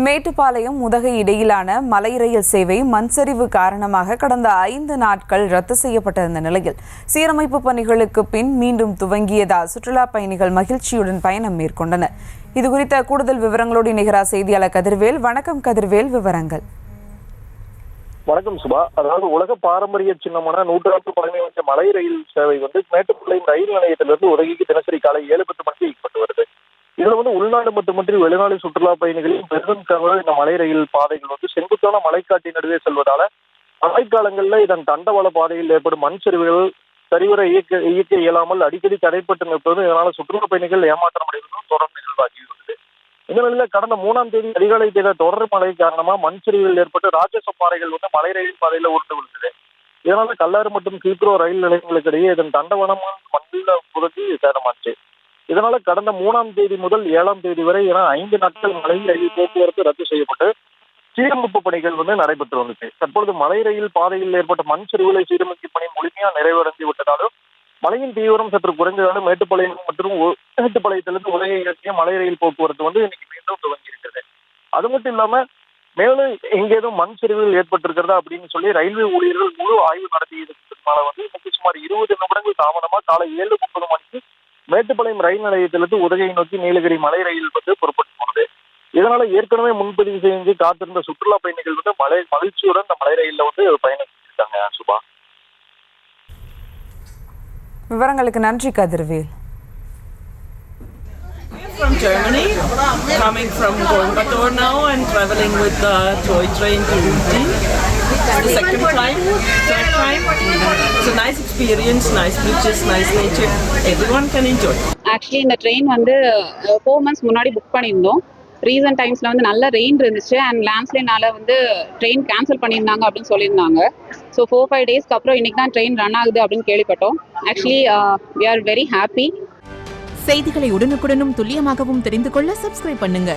மேட்டுப்பாளையம் உதகை இடையிலான மலை ரயில் சேவை மண்சரிவு காரணமாக கடந்த 5 நாட்கள் ரத்து செய்யப்பட்டிருந்த நிலையில் சீரமைப்பு பணிகளுக்கு பின் மீண்டும் துவங்கியதால் சுற்றுலா பயணிகள் மகிழ்ச்சியுடன் பயணம் மேற்கொண்டனர். இதுகுறித்த கூடுதல் விவரங்களோடு இணைகிறார் செய்தியாளர் கதிர்வேல். வணக்கம் கதிர்வேல், விவரங்கள். வணக்கம் சுபா. அதாவது உலக பாரம்பரிய சின்னமான 100 பழமை வாய்ந்த மலை ரயில் சேவை மேட்டுப்பாளையம் ரயில் நிலையத்திலிருந்து உதகைக்கு தினசரி காலை 7:10 மணிக்கு இயக்கப்பட்டு வருது. இதுல உள்நாடு மட்டுமின்றி வெளிநாடு சுற்றுலா பயணிகளையும் பெரிதும் கவர இந்த மலை ரயில் பாதைகள் செங்குத்தான மலைக்காட்டி நடுவே செல்வதால மழைக்காலங்களில் இதன் தண்டவாள பாதையில் ஏற்படும் மண் சரிவுகள் சரிவர இயக்க இயலாமல் அடிக்கடி தடைப்பட்டு நிற்பது. இதனால சுற்றுலா பயணிகள் ஏமாற்றம் அடைவதும் தொடர் நிகழ்வாகி வருது. இந்த நிலையில கடந்த 3ஆம் தேதி அதிகாலை பெய்த தொடர் மழை காரணமா மண் சரிவுகள் ஏற்பட்டு ராட்சச பாறைகள் மலை ரயில் பாதையில உருண்டு விழுந்தது. இதனால கல்லாறு மற்றும் கீக்ரோ ரயில் நிலையங்களுக்கு இடையே இதன் தண்டவாளம் மண்ணில் புதச்சி சேதமாச்சு. இதனால கடந்த 3ஆம் தேதி முதல் 7ஆம் தேதி வரை என 5 நாட்கள் மலை ரயில் போக்குவரத்து ரத்து செய்யப்பட்டு சீரமைப்பு பணிகள் நடைபெற்று வந்துச்சு. தற்பொழுது மலை ரயில் பாதையில் ஏற்பட்ட மண் சரிவுகளை சீரமைக்கும் பணி முழுமையா நிறைவடைந்து விட்டதாலும் மழையின் தீவிரம் சற்று குறைந்ததாலும் மேட்டுப்பாளையம் மற்றும் மேட்டுப்பாளையத்திலிருந்து உதகை இறக்கிய மலை ரயில் போக்குவரத்து இன்னைக்கு மீண்டும் துவங்கி இருக்கிறது. அது மட்டும் இல்லாம மேலும் எங்கேதும் மண் சரிவுகள் ஏற்பட்டிருக்கிறதா அப்படின்னு சொல்லி ரயில்வே ஊழியர்கள் முழு ஆய்வு நடத்தியதுனால இன்னைக்கு சுமார் 20 நிமிடங்கள் தாமதமா காலை 7:30 மணிக்கு மேட்டுப்பாளையம் ரயில் நிலையத்திலிருந்து உதகையை நோக்கி நீலகிரி மலை ரயில் புறப்பட்டு போனது. இதனால ஏற்கனவே முன்பதிவு செஞ்சு காத்திருந்த சுற்றுலா பயணிகள் மகிழ்ச்சியுடன் இந்த மலை ரயில்ல பயணிச்சிருக்காங்க. சுபா, விவரங்களுக்கு நன்றி Kathirvel. From Germany, coming from Coimbatore now and traveling with the toy train to Ooty. The second time, third time. It's a nice experience, nice beaches, nice nature. Everyone can enjoy. Actually இந்த train 4 months முன்னாடி book பண்ணியிருந்தோம். Recent டைம்ஸில் நல்ல rain இருந்துச்சு and லேண்ட்ஸ்லைனால train cancel பண்ணியிருந்தாங்க அப்படின்னு சொல்லியிருந்தாங்க. So 4-5 டேஸ்க்கு அப்புறம் இன்னைக்கு தான் ட்ரெயின் ரன் ஆகுது அப்படின்னு கேள்விப்பட்டோம். Actually we are very happy. செய்திகளை உடனுக்குடனும் துல்லியமாகவும் தெரிந்து கொள்ள சப்ஸ்கிரைப் பண்ணுங்க.